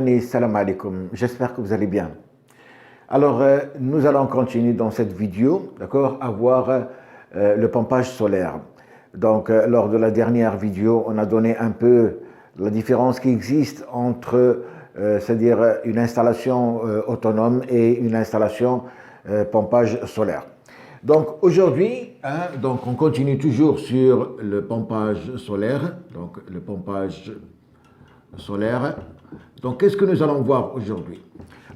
Salam alaikum, j'espère que vous allez bien. Alors, nous allons continuer dans cette vidéo, d'accord, à voir le pompage solaire. Donc, lors de la dernière vidéo, on a donné un peu la différence qui existe entre, c'est-à-dire une installation autonome et une installation pompage solaire. Donc, aujourd'hui, donc on continue toujours sur le pompage solaire. Donc, le pompage solaire. Donc, qu'est-ce que nous allons voir aujourd'hui?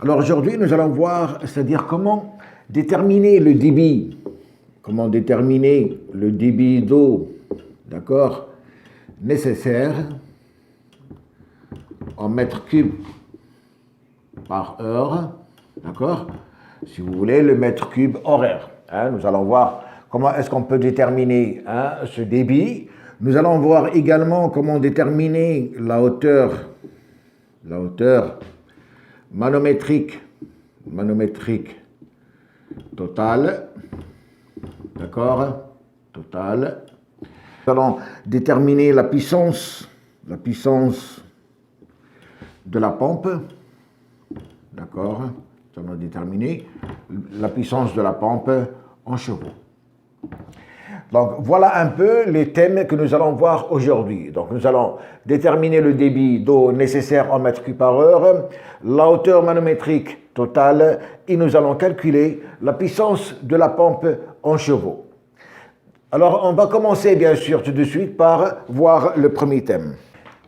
Alors, aujourd'hui, nous allons voir, c'est-à-dire comment déterminer le débit. Comment déterminer le débit d'eau, d'accord, nécessaire en mètres cubes par heure, d'accord, si vous voulez, le mètre cube horaire. Nous allons voir comment est-ce qu'on peut déterminer ce débit. Nous allons voir également comment déterminer la hauteur manométrique totale, d'accord, totale. Nous allons déterminer la puissance de la pompe, d'accord. Nous allons déterminer la puissance de la pompe en chevaux. Donc, voilà un peu les thèmes que nous allons voir aujourd'hui. Donc, nous allons déterminer le débit d'eau nécessaire en mètres cubes par heure, la hauteur manométrique totale, et nous allons calculer la puissance de la pompe en chevaux. Alors, on va commencer, bien sûr, tout de suite par voir le premier thème.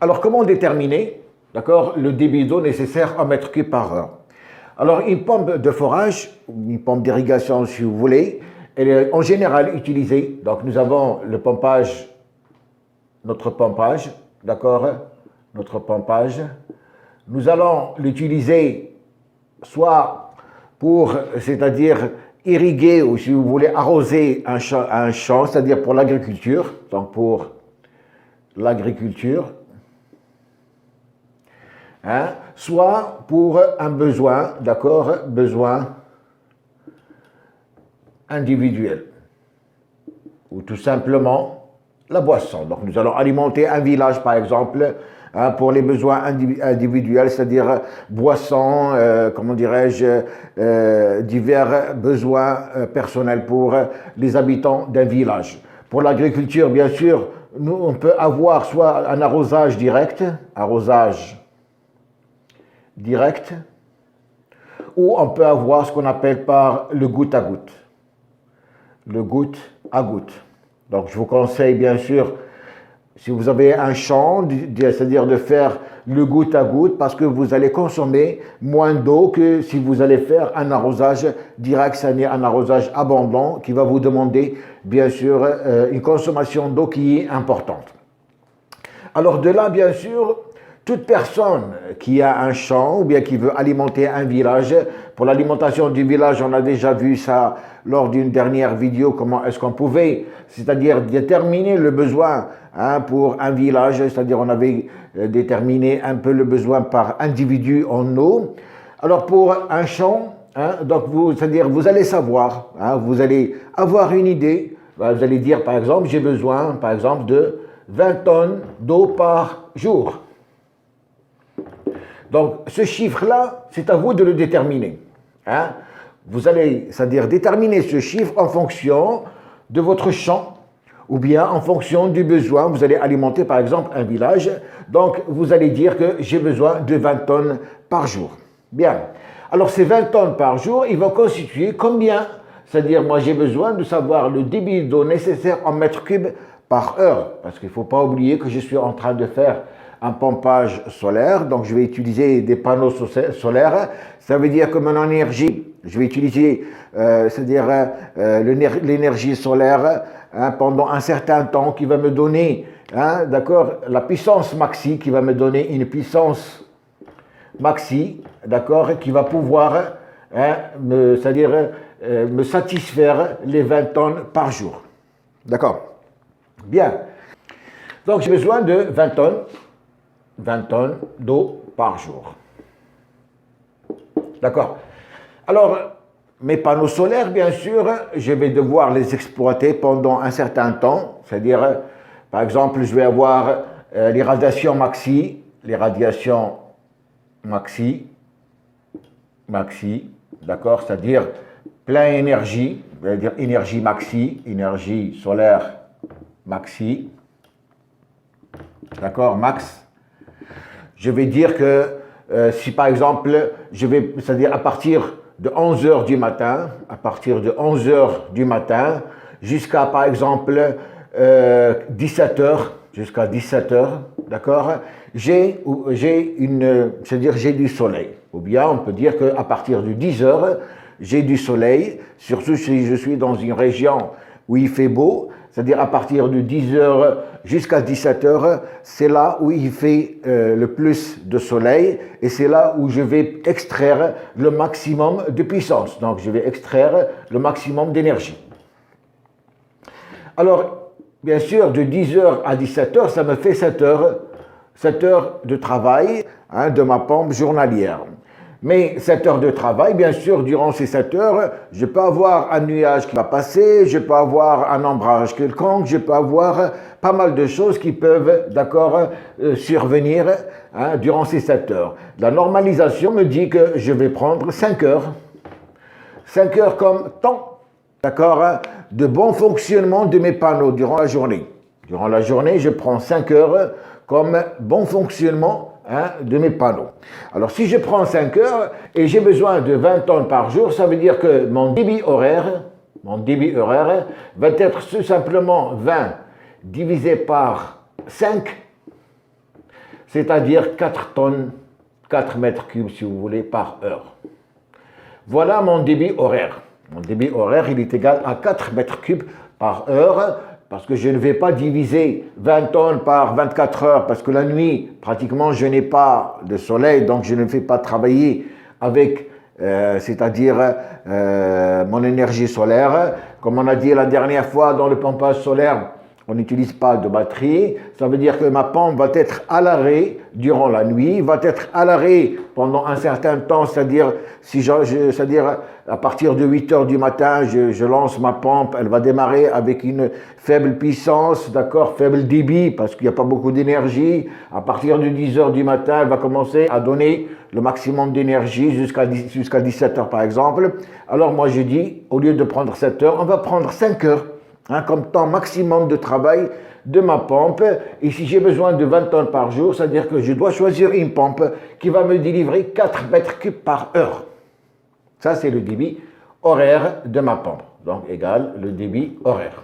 Alors, comment déterminer, d'accord, le débit d'eau nécessaire en mètres cubes par heure? Alors, une pompe de forage, une pompe d'irrigation, si vous voulez, elle est en général utilisée. Donc, nous avons le pompage, notre pompage, d'accord, notre pompage. Nous allons l'utiliser soit pour, c'est-à-dire irriguer ou si vous voulez arroser un champ, c'est-à-dire pour l'agriculture, donc pour l'agriculture, soit pour un besoin, d'accord, besoin individuel, ou tout simplement la boisson. Donc nous allons alimenter un village par exemple pour les besoins individuels, c'est-à-dire boissons, comment dirais-je, divers besoins personnels pour les habitants d'un village. Pour l'agriculture, bien sûr, nous on peut avoir soit un arrosage direct, ou on peut avoir ce qu'on appelle par le goutte à goutte. Le goutte à goutte. Donc, je vous conseille, bien sûr, si vous avez un champ, c'est-à-dire de faire le goutte à goutte, parce que vous allez consommer moins d'eau que si vous allez faire un arrosage direct, c'est-à-dire un arrosage abondant qui va vous demander, bien sûr, une consommation d'eau qui est importante. Alors, de là, bien sûr, toute personne qui a un champ ou bien qui veut alimenter un village, pour l'alimentation du village, on a déjà vu ça lors d'une dernière vidéo, comment est-ce qu'on pouvait, c'est-à-dire déterminer le besoin pour un village, c'est-à-dire on avait déterminé un peu le besoin par individu en eau. Alors pour un champ, donc c'est-à-dire vous allez savoir, vous allez avoir une idée, vous allez dire par exemple, j'ai besoin par exemple de 20 tonnes d'eau par jour. Donc, ce chiffre-là, c'est à vous de le déterminer. Vous allez, c'est-à-dire déterminer ce chiffre en fonction de votre champ ou bien en fonction du besoin. Vous allez alimenter, par exemple, un village. Donc, vous allez dire que j'ai besoin de 20 tonnes par jour. Bien. Alors, ces 20 tonnes par jour, ils vont constituer combien? C'est-à-dire, moi, j'ai besoin de savoir le débit d'eau nécessaire en mètres cubes par heure. Parce qu'il ne faut pas oublier que je suis en train de faire un pompage solaire, donc je vais utiliser des panneaux solaires. Ça veut dire que mon énergie, je vais utiliser, c'est-à-dire l'énergie solaire pendant un certain temps qui va me donner, d'accord, la puissance maxi, qui va me donner une puissance maxi, d'accord, qui va pouvoir, c'est-à-dire me satisfaire les 20 tonnes par jour. D'accord? Bien. Donc j'ai besoin de 20 tonnes d'eau par jour. D'accord. Alors, mes panneaux solaires, bien sûr, je vais devoir les exploiter pendant un certain temps. C'est-à-dire, par exemple, je vais avoir les radiations maxi, les radiations maxi, d'accord, c'est-à-dire plein énergie, c'est-à-dire énergie maxi, énergie solaire maxi, d'accord, max. Je vais dire que si par exemple, c'est-à-dire à partir de 11 heures du matin, jusqu'à par exemple 17 heures, d'accord, c'est-à-dire j'ai du soleil. Ou bien on peut dire qu'à partir de 10 heures, j'ai du soleil, surtout si je suis dans une région où il fait beau, c'est-à-dire à partir de 10 heures jusqu'à 17 heures, c'est là où il fait le plus de soleil et c'est là où je vais extraire le maximum de puissance. Donc je vais extraire le maximum d'énergie. Alors, bien sûr, de 10 heures à 17 heures, ça me fait 7 heures de travail de ma pompe journalière. Mais 7 heures de travail, bien sûr, durant ces 7 heures, je peux avoir un nuage qui va passer, je peux avoir un ombrage quelconque, je peux avoir pas mal de choses qui peuvent, d'accord, survenir durant ces 7 heures. La normalisation me dit que je vais prendre 5 heures. 5 heures comme temps, d'accord, de bon fonctionnement de mes panneaux durant la journée. Durant la journée, je prends 5 heures comme bon fonctionnement de mes panneaux. Alors, si je prends 5 heures et j'ai besoin de 20 tonnes par jour, ça veut dire que mon débit horaire va être tout simplement 20 divisé par 5, c'est-à-dire 4 tonnes, 4 mètres cubes, si vous voulez, par heure. Voilà mon débit horaire. Mon débit horaire, il est égal à 4 mètres cubes par heure, parce que je ne vais pas diviser 20 tonnes par 24 heures, parce que la nuit, pratiquement, je n'ai pas de soleil, donc je ne fais pas travailler avec, c'est-à-dire mon énergie solaire. Comme on a dit la dernière fois dans le pompage solaire, on n'utilise pas de batterie, ça veut dire que ma pompe va être à l'arrêt durant la nuit, va être à l'arrêt pendant un certain temps, c'est-à-dire à partir de 8 heures du matin, je lance ma pompe, elle va démarrer avec une faible puissance, d'accord, faible débit, parce qu'il n'y a pas beaucoup d'énergie. À partir de 10 heures du matin, elle va commencer à donner le maximum d'énergie jusqu'à 17 heures par exemple. Alors moi je dis, au lieu de prendre 7 heures, on va prendre 5 heures. Comme temps maximum de travail de ma pompe. Et si j'ai besoin de 20 tonnes par jour, c'est-à-dire que je dois choisir une pompe qui va me délivrer 4 mètres cubes par heure. Ça, c'est le débit horaire de ma pompe. Donc, égal le débit horaire.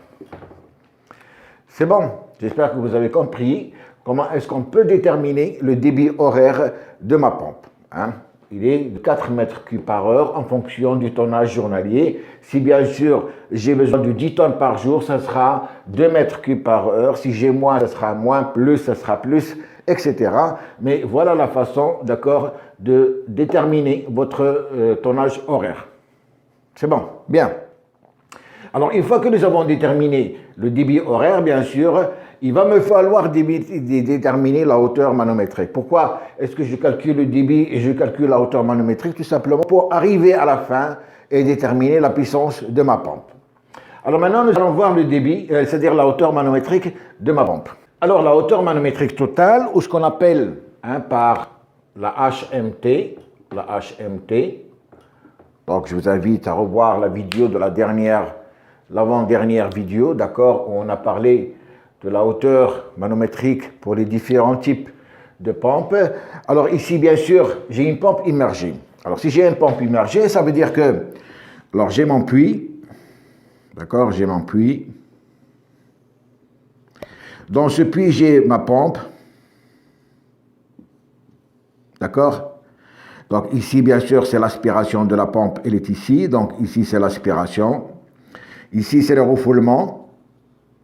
C'est bon. J'espère que vous avez compris comment est-ce qu'on peut déterminer le débit horaire de ma pompe. Il est de 4 mètres cubes par heure en fonction du tonnage journalier. Si bien sûr j'ai besoin de 10 tonnes par jour, ça sera 2 mètres cubes par heure. Si j'ai moins, ça sera moins, plus, ça sera plus, etc. Mais voilà la façon, d'accord, de déterminer votre tonnage horaire. C'est bon, bien. Alors, une fois que nous avons déterminé le débit horaire, bien sûr, il va me falloir déterminer la hauteur manométrique. Pourquoi est-ce que je calcule le débit et je calcule la hauteur manométrique? Tout simplement pour arriver à la fin et déterminer la puissance de ma pompe. Alors maintenant, nous allons voir le débit, c'est-à-dire la hauteur manométrique de ma pompe. Alors, la hauteur manométrique totale, ou ce qu'on appelle par la HMT, donc je vous invite à revoir la vidéo de l'avant-dernière vidéo, d'accord, où on a parlé de la hauteur manométrique pour les différents types de pompes. Alors ici, bien sûr, j'ai une pompe immergée. Alors si j'ai une pompe immergée, ça veut dire que, alors j'ai mon puits, d'accord, j'ai mon puits. Dans ce puits, j'ai ma pompe, d'accord. Donc ici, bien sûr, c'est l'aspiration de la pompe, elle est ici. Donc ici, c'est l'aspiration. Ici, c'est le refoulement.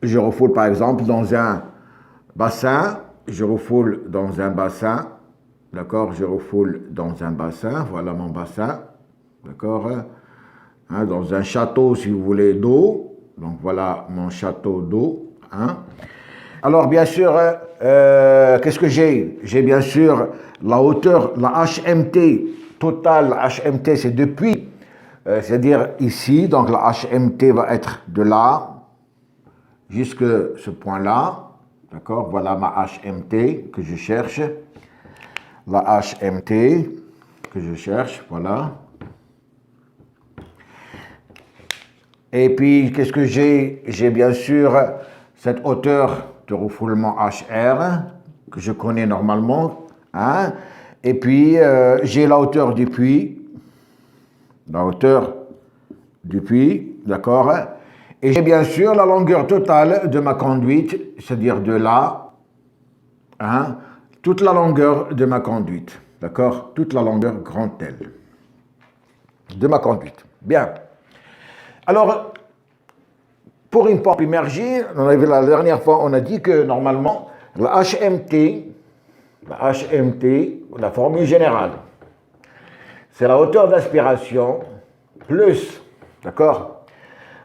Je refoule par exemple dans un bassin. Je refoule dans un bassin. D'accord, je refoule dans un bassin. Voilà mon bassin. D'accord. Dans un château, si vous voulez, d'eau. Donc voilà mon château d'eau. Alors bien sûr, qu'est-ce que j'ai? J'ai bien sûr la hauteur, la HMT totale. La HMT, c'est depuis, c'est-à-dire ici. Donc la HMT va être de là jusque ce point-là. D'accord, voilà ma HMT que je cherche. la HMT que je cherche, voilà. Et puis, qu'est-ce que j'ai? J'ai bien sûr cette hauteur de refoulement HR que je connais normalement. Hein? Et puis, j'ai la hauteur du puits. La hauteur du puits, d'accord? Et j'ai bien sûr la longueur totale de ma conduite, c'est-à-dire de là, hein, toute la longueur de ma conduite, d'accord? Toute la longueur grand L de ma conduite. Bien. Alors, pour une pompe immergée, on avait la dernière fois, on a dit que normalement, la HMT, la formule générale, c'est la hauteur d'aspiration plus, d'accord,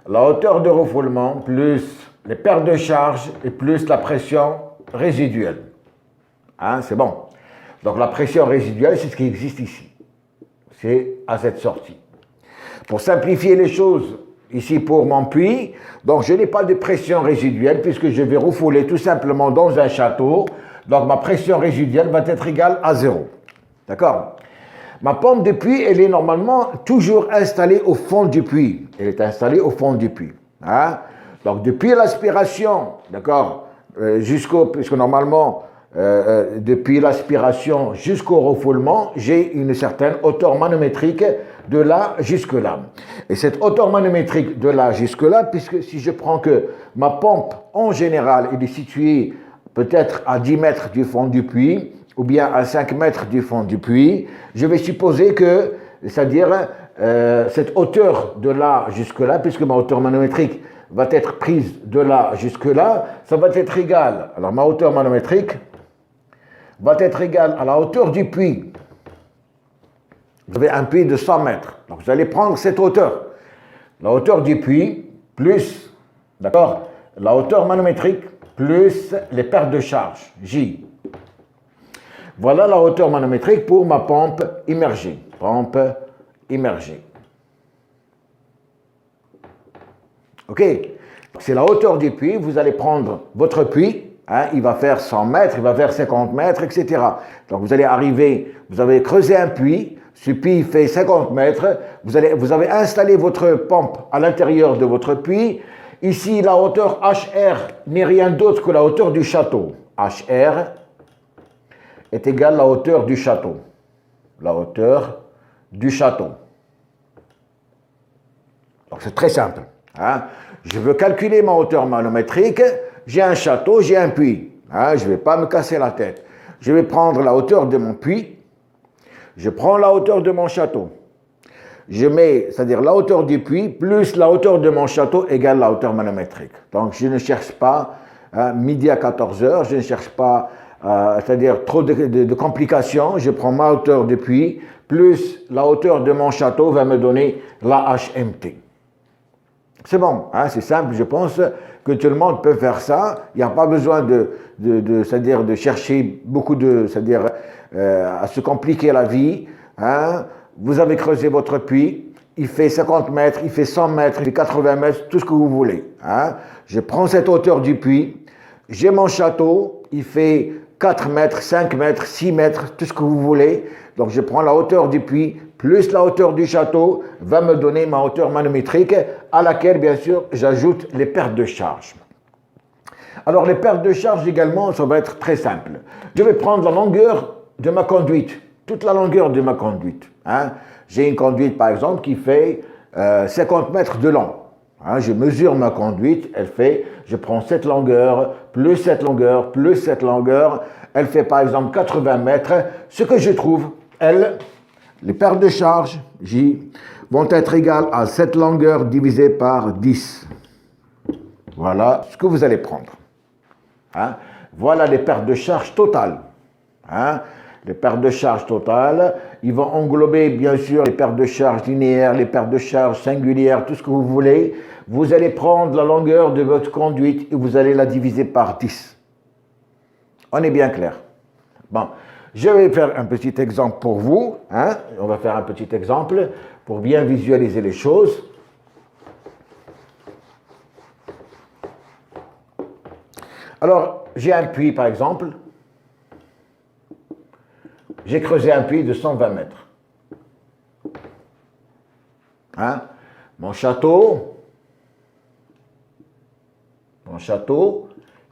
la hauteur de refoulement plus les pertes de charge et plus la pression résiduelle. Hein, c'est bon. Donc la pression résiduelle, c'est ce qui existe ici. C'est à cette sortie. Pour simplifier les choses, ici pour mon puits, donc je n'ai pas de pression résiduelle puisque je vais refouler tout simplement dans un château. Donc ma pression résiduelle va être égale à 0. D'accord? Ma pompe de puits, elle est normalement toujours installée au fond du puits. Elle est installée au fond du puits. Hein? Donc depuis l'aspiration, d'accord, puisque normalement, depuis l'aspiration jusqu'au refoulement, j'ai une certaine hauteur manométrique de là jusque là. Et cette hauteur manométrique de là jusque là, puisque si je prends que ma pompe en général elle est située peut-être à 10 mètres du fond du puits, ou bien à 5 mètres du fond du puits, je vais supposer que, c'est-à-dire cette hauteur de là jusque là, puisque ma hauteur manométrique va être prise de là jusque là, ça va être égal. Alors ma hauteur manométrique va être égale à la hauteur du puits. Vous avez un puits de 100 mètres. Donc vous allez prendre cette hauteur. La hauteur du puits plus, d'accord, la hauteur manométrique plus les pertes de charge, J. Voilà la hauteur manométrique pour ma pompe immergée. Pompe immergée. OK? C'est la hauteur du puits. Vous allez prendre votre puits. Hein, il va faire 100 mètres, il va faire 50 mètres, etc. Donc vous allez arriver, vous avez creusé un puits, ce puits fait 50 mètres, vous avez installé votre pompe à l'intérieur de votre puits. Ici, la hauteur HR n'est rien d'autre que la hauteur du château. HR est égale à la hauteur du château. La hauteur du château. Donc c'est très simple. Hein. Je veux calculer ma hauteur manométrique. J'ai un château, j'ai un puits. Hein, je ne vais pas me casser la tête. Je vais prendre la hauteur de mon puits. Je prends la hauteur de mon château. Je mets, c'est-à-dire la hauteur du puits plus la hauteur de mon château égale la hauteur manométrique. Donc je ne cherche pas midi à 14 heures, je ne cherche pas, c'est-à-dire trop de complications. Je prends ma hauteur du puits plus la hauteur de mon château va me donner la HMT. C'est bon, hein, c'est simple, je pense que tout le monde peut faire ça. Il n'y a pas besoin c'est-à-dire de chercher beaucoup c'est-à-dire à se compliquer la vie. Hein. Vous avez creusé votre puits, il fait 50 mètres, il fait 100 mètres, il fait 80 mètres, tout ce que vous voulez. Hein. Je prends cette hauteur du puits, j'ai mon château, il fait 4 mètres, 5 mètres, 6 mètres, tout ce que vous voulez. Donc je prends la hauteur du puits plus la hauteur du château va me donner ma hauteur manométrique à laquelle, bien sûr, j'ajoute les pertes de charge. Alors, les pertes de charge également, ça va être très simple. Je vais prendre la longueur de ma conduite, toute la longueur de ma conduite. Hein. J'ai une conduite, par exemple, qui fait 50 mètres de long. Hein, je mesure ma conduite, je prends cette longueur, plus cette longueur, plus cette longueur. Elle fait, par exemple, 80 mètres. Ce que je trouve, les pertes de charge, J, vont être égales à cette longueur divisée par 10. Voilà ce que vous allez prendre. Hein? Voilà les pertes de charge totales. Hein? Les pertes de charge totales, ils vont englober bien sûr les pertes de charge linéaires, les pertes de charge singulières, tout ce que vous voulez. Vous allez prendre la longueur de votre conduite et vous allez la diviser par 10. On est bien clair. Bon. Je vais faire un petit exemple pour vous. Hein? On va faire un petit exemple pour bien visualiser les choses. Alors, j'ai un puits, par exemple. j'ai creusé un puits de 120 mètres. Hein? Mon château,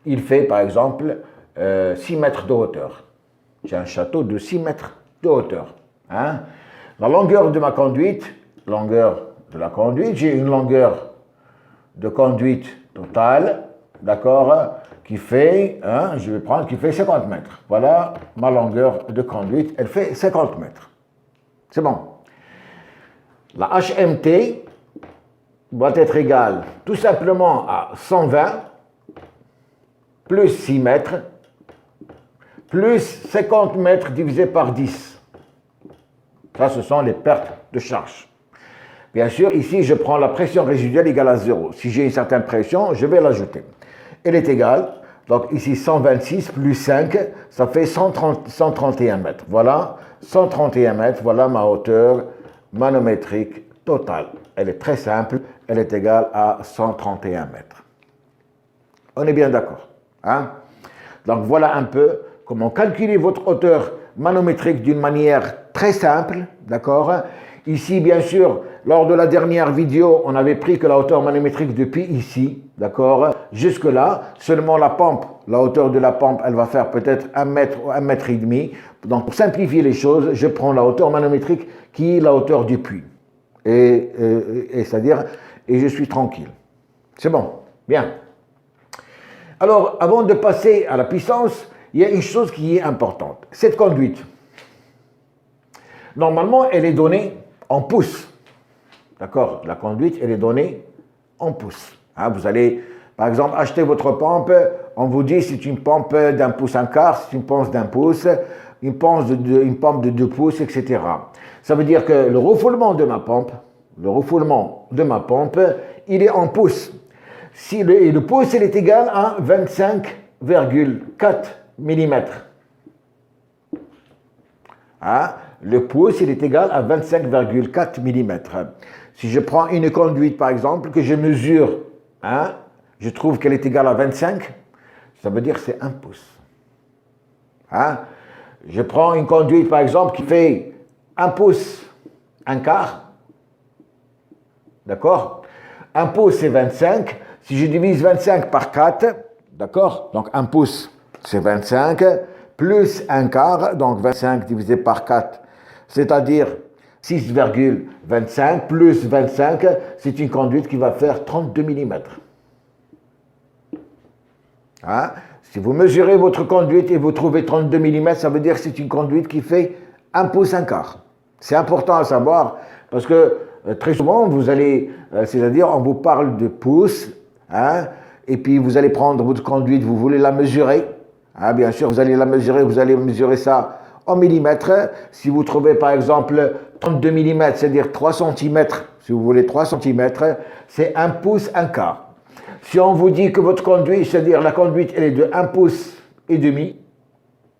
il fait par exemple 6 mètres de hauteur. J'ai un château de 6 mètres de hauteur. Hein? La longueur de ma conduite, j'ai une longueur de conduite totale, d'accord, qui fait, je vais prendre, qui fait 50 mètres. Voilà ma longueur de conduite, elle fait 50 mètres. C'est bon. La HMT doit être égale tout simplement à 120 plus 6 mètres plus 50 mètres divisé par 10. Ça, ce sont les pertes de charge. Bien sûr, ici, je prends la pression résiduelle égale à 0. Si j'ai une certaine pression, je vais l'ajouter. Elle est égale, donc ici 126 plus 5, ça fait 131 mètres. Voilà, 131 mètres, voilà ma hauteur manométrique totale. Elle est très simple, elle est égale à 131 mètres. On est bien d'accord, hein? Donc voilà un peu comment calculer votre hauteur manométrique d'une manière très simple, d'accord? Ici, bien sûr, lors de la dernière vidéo, on avait pris que la hauteur manométrique depuis ici, d'accord, jusque-là, seulement la pompe, la hauteur de la pompe, elle va faire peut-être 1 mètre ou 1 mètre et demi. Donc, pour simplifier les choses, je prends la hauteur manométrique qui est la hauteur du puits. C'est-à-dire, et je suis tranquille. C'est bon, bien. Alors, avant de passer à la puissance, il y a une chose qui est importante. Cette conduite, normalement, elle est donnée en pouces. D'accord? La conduite, elle est donnée en pouces. Hein, vous allez, par exemple, acheter votre pompe. On vous dit c'est une pompe d'1 pouce 1/4, c'est une pompe d'1 pouce, une pompe de 2 pouces, etc. Ça veut dire que le refoulement de ma pompe, il est en pouces. Si le pouce, il est égal à 25,4 mm. Hein? Le pouce, il est égal à 25,4 mm. Si je prends une conduite, par exemple, que je mesure, je trouve qu'elle est égale à 25, ça veut dire que c'est 1 pouce. Hein? Je prends une conduite, par exemple, qui fait 1 pouce 1/4, d'accord? 1 pouce, c'est 25. Si je divise 25 par 4, d'accord? Donc 1 pouce, c'est 25, plus 1/4, donc 25 divisé par 4, c'est-à-dire 6,25 plus 25, c'est une conduite qui va faire 32 mm. Hein? Si vous mesurez votre conduite et vous trouvez 32 mm, ça veut dire que c'est une conduite qui fait 1 pouce 1/4. C'est important à savoir parce que très souvent, vous allez, c'est-à-dire on vous parle de pouces, hein, et puis vous allez prendre votre conduite, vous voulez la mesurer. Hein, bien sûr, vous allez la mesurer, vous allez mesurer ça en millimètres. Si vous trouvez par exemple 32 mm, c'est-à-dire 3 cm, si vous voulez 3 cm, c'est 1 pouce 1/4. Si on vous dit que votre conduite, c'est-à-dire la conduite, elle est de 1 pouce et demi,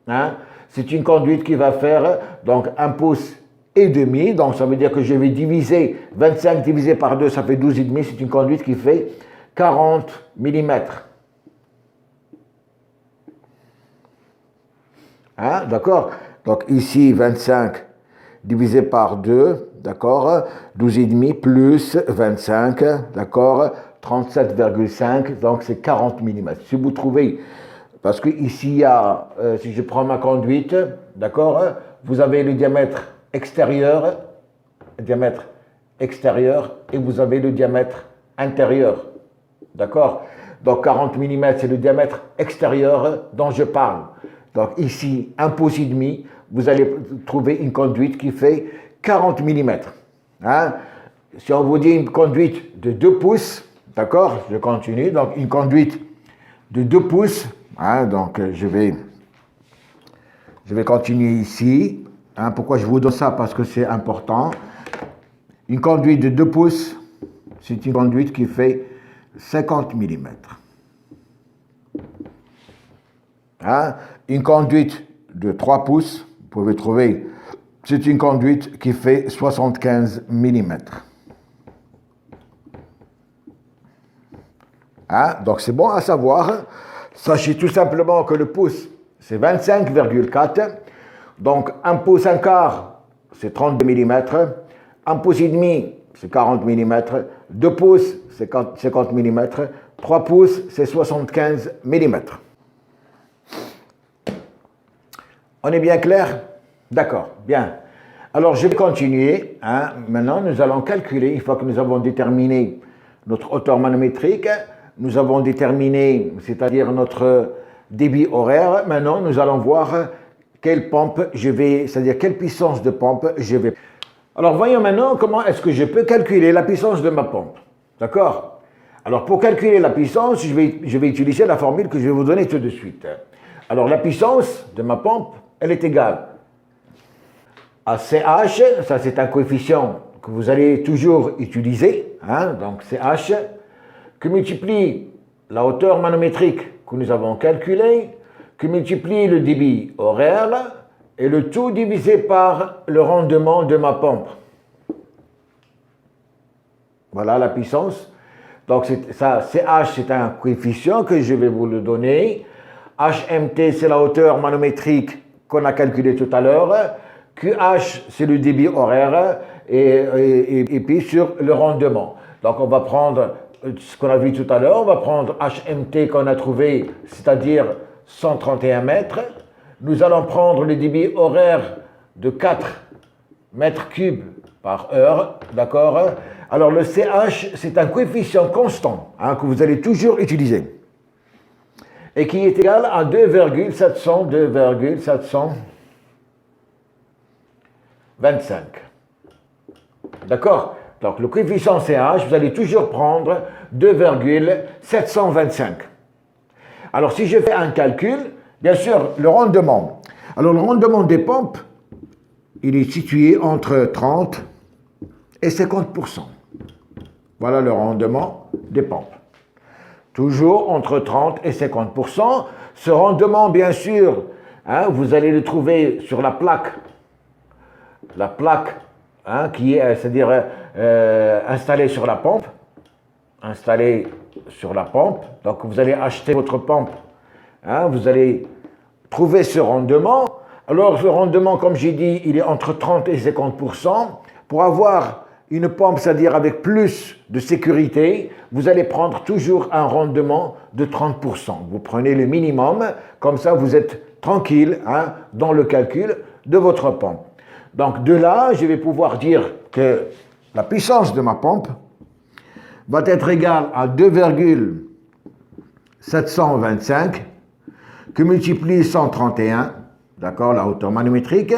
hein, c'est une conduite qui va faire donc 1 pouce et demi, donc ça veut dire que je vais diviser 25 divisé par 2, ça fait 12,5, c'est une conduite qui fait 40 mm. Hein, d'accord? Donc ici 25 divisé par 2, d'accord? 12,5 plus 25, d'accord? 37,5, donc c'est 40 mm. Si vous trouvez, parce que ici il y a, si je prends ma conduite, d'accord? Vous avez le diamètre extérieur, et vous avez le diamètre intérieur, d'accord? Donc 40 mm, c'est le diamètre extérieur dont je parle. Donc ici, 1 pouce et demi, vous allez trouver une conduite qui fait 40 mm. Hein? Si on vous dit une conduite de 2 pouces, d'accord? Je continue. Donc une conduite de 2 pouces, hein, donc je vais continuer ici. Hein, pourquoi je vous donne ça? Parce que c'est important. Une conduite de 2 pouces, c'est une conduite qui fait 50 mm. Hein? Une conduite de 3 pouces, vous pouvez trouver, c'est une conduite qui fait 75 mm. Hein? Donc c'est bon à savoir. Sachez tout simplement que le pouce, c'est 25,4. Donc 1 pouce 1 quart, c'est 32 mm. 1 pouce et demi, c'est 40 mm. 2 pouces, c'est 50 mm. 3 pouces, c'est 75 mm. On est bien clair? D'accord, bien. Alors, je vais continuer. Maintenant, nous allons calculer, une fois que nous avons déterminé notre hauteur manométrique, nous avons déterminé, c'est-à-dire notre débit horaire. Maintenant, nous allons voir quelle pompe je vais, c'est-à-dire quelle puissance de pompe je vais. Alors, voyons maintenant comment est-ce que je peux calculer la puissance de ma pompe. D'accord? Alors, pour calculer la puissance, je vais utiliser la formule que je vais vous donner tout de suite. Alors, la puissance de ma pompe, elle est égale à CH, ça c'est un coefficient que vous allez toujours utiliser, donc CH, que multiplie la hauteur manométrique que nous avons calculée, que multiplie le débit horaire, et le tout divisé par le rendement de ma pompe. Voilà la puissance. Donc ça, CH, c'est un coefficient que je vais vous le donner. HMT, c'est la hauteur manométrique qu'on a calculée tout à l'heure. QH, c'est le débit horaire. Et puis sur le rendement. Donc on va prendre ce qu'on a vu tout à l'heure. On va prendre HMT qu'on a trouvé, c'est-à-dire 131 mètres. Nous allons prendre le débit horaire de 4 mètres cubes par heure. D'accord? Alors le CH, c'est un coefficient constant que vous allez toujours utiliser et qui est égal à 2,725. D'accord? Donc le coefficient CH, vous allez toujours prendre 2,725. Alors si je fais un calcul, bien sûr, le rendement. Alors le rendement des pompes, il est situé entre 30 et 50%. Voilà le rendement des pompes. Toujours entre 30 et 50%. Ce rendement, bien sûr, vous allez le trouver sur la plaque. La plaque qui est, c'est-à-dire installée sur la pompe. Installée sur la pompe. Donc vous allez acheter votre pompe. Vous allez trouver ce rendement. Alors ce rendement, comme j'ai dit, il est entre 30 et 50%. Pour avoir une pompe, c'est-à-dire avec plus de sécurité, vous allez prendre toujours un rendement de 30%. Vous prenez le minimum, comme ça vous êtes tranquille dans le calcul de votre pompe. Donc de là, je vais pouvoir dire que la puissance de ma pompe va être égale à 2,725 que multiplie 131, d'accord, la hauteur manométrique,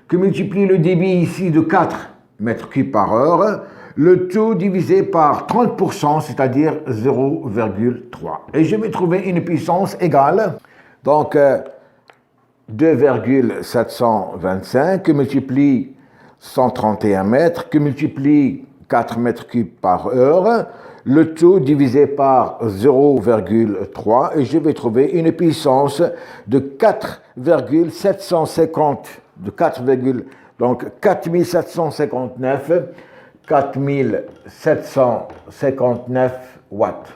que multiplie le débit ici de 4 mètres cubes par heure, le tout divisé par 30%, c'est-à-dire 0,3. Et je vais trouver une puissance égale, donc 2,725 que multiplie 131 mètres, que multiplie 4 mètres cubes par heure, le tout divisé par 0,3, et je vais trouver une puissance de 4,750, donc 4759 watts.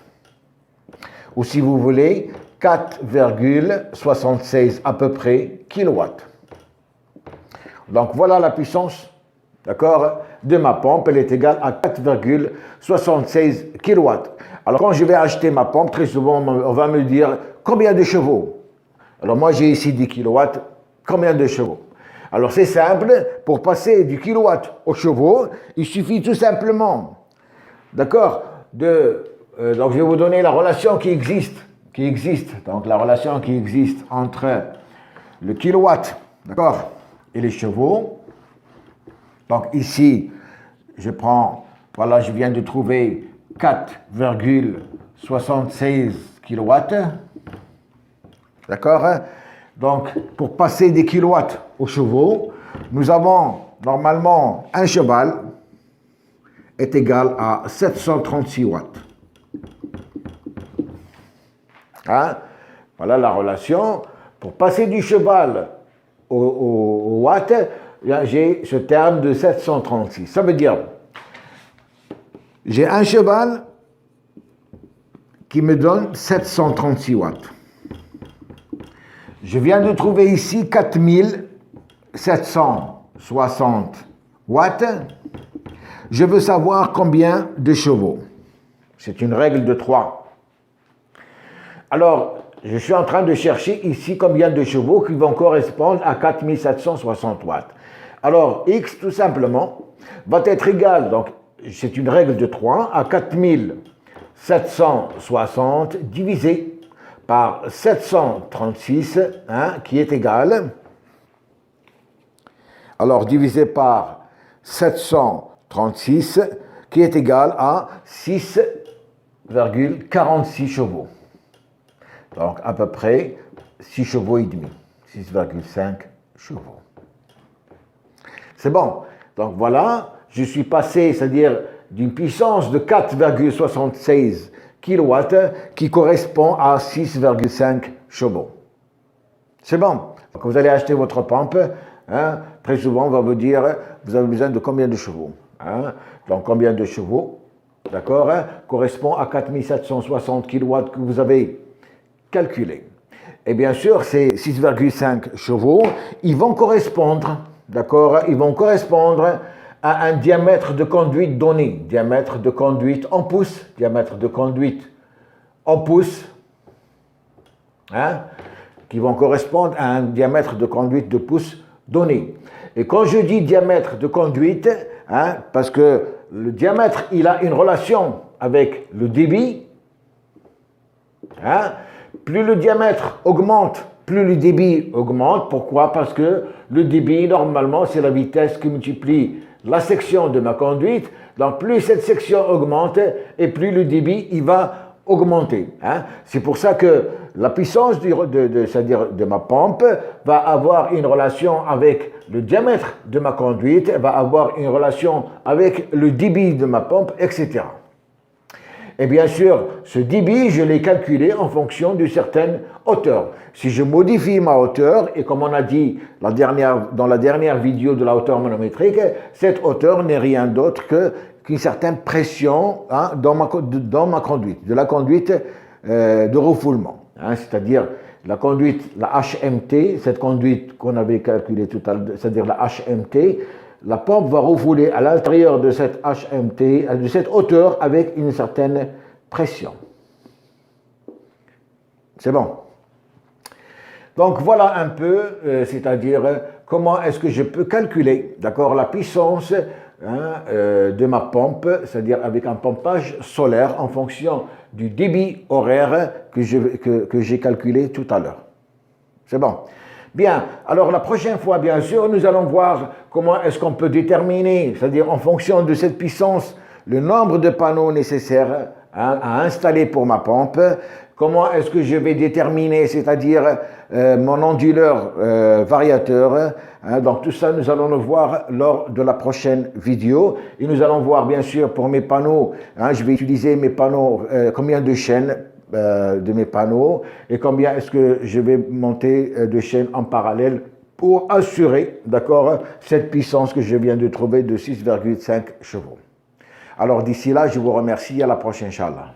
Ou si vous voulez, 4,76 à peu près kilowatts. Donc voilà la puissance, d'accord, de ma pompe. Elle est égale à 4,76 kilowatts. Alors quand je vais acheter ma pompe, très souvent on va me dire combien de chevaux. Alors moi j'ai ici 10 kilowatts, combien de chevaux? Alors c'est simple, pour passer du kilowatt au chevaux, il suffit tout simplement, d'accord, donc je vais vous donner la relation qui existe, donc la relation qui existe entre le kilowatt, d'accord, et les chevaux. Donc ici, je prends, voilà, je viens de trouver 4,76 kilowatts, d'accord. Donc, pour passer des kilowatts aux chevaux, nous avons normalement un cheval est égal à 736 watts. Voilà la relation. Pour passer du cheval au watt, j'ai ce terme de 736. Ça veut dire, j'ai un cheval qui me donne 736 watts. Je viens de trouver ici 4000 760 watts, je veux savoir combien de chevaux. C'est une règle de 3. Alors, je suis en train de chercher ici combien de chevaux qui vont correspondre à 4760 watts. Alors, X, tout simplement, va être égal, donc c'est une règle de 3, à 4760 divisé par 736, qui est égal, alors divisé par 736, qui est égal à 6,46 chevaux. Donc à peu près 6 chevaux et demi, 6,5 chevaux. C'est bon. Donc voilà, je suis passé, c'est-à-dire d'une puissance de 4,76 kW qui correspond à 6,5 chevaux. C'est bon. Quand vous allez acheter votre pompe, très souvent on va vous dire, vous avez besoin de combien de chevaux. Donc combien de chevaux, d'accord, correspond à 4760 kW que vous avez calculé. Et bien sûr, ces 6,5 chevaux, ils vont correspondre, d'accord, ils vont correspondre à un diamètre de conduite donné, diamètre de conduite en pouces, diamètre de conduite en pouces, qui vont correspondre à un diamètre de conduite de pouces donné. Et quand je dis diamètre de conduite, parce que le diamètre, il a une relation avec le débit, plus le diamètre augmente, plus le débit augmente. Pourquoi? Parce que le débit, normalement, c'est la vitesse qui multiplie la section de ma conduite. Donc, plus cette section augmente et plus le débit, il va augmenter. C'est pour ça que la puissance c'est-à-dire de ma pompe va avoir une relation avec le diamètre de ma conduite, va avoir une relation avec le débit de ma pompe, etc. Et bien sûr, ce débit, je l'ai calculé en fonction d'une certaine hauteur. Si je modifie ma hauteur, et comme on a dit dans la dernière vidéo de la hauteur manométrique, cette hauteur n'est rien d'autre qu'une certaine pression dans ma conduite, de la conduite de refoulement. C'est-à-dire la conduite, la HMT, cette conduite qu'on avait calculée tout à l'heure, c'est-à-dire la HMT, la pompe va refouler à l'intérieur de cette HMT, de cette hauteur, avec une certaine pression. C'est bon. Donc voilà un peu, c'est-à-dire comment est-ce que je peux calculer, d'accord, la puissance de ma pompe, c'est-à-dire avec un pompage solaire en fonction du débit horaire que j'ai calculé tout à l'heure. C'est bon. Bien, alors la prochaine fois, bien sûr, nous allons voir comment est-ce qu'on peut déterminer, c'est-à-dire en fonction de cette puissance, le nombre de panneaux nécessaires à installer pour ma pompe, comment est-ce que je vais déterminer, c'est-à-dire mon onduleur variateur. Donc tout ça, nous allons le voir lors de la prochaine vidéo. Et nous allons voir, bien sûr, pour mes panneaux, je vais utiliser mes panneaux, combien de chaînes de mes panneaux et combien est-ce que je vais monter de chaînes en parallèle pour assurer, d'accord, cette puissance que je viens de trouver de 6,5 chevaux. Alors d'ici là, je vous remercie, à la prochaine, Inch'Allah.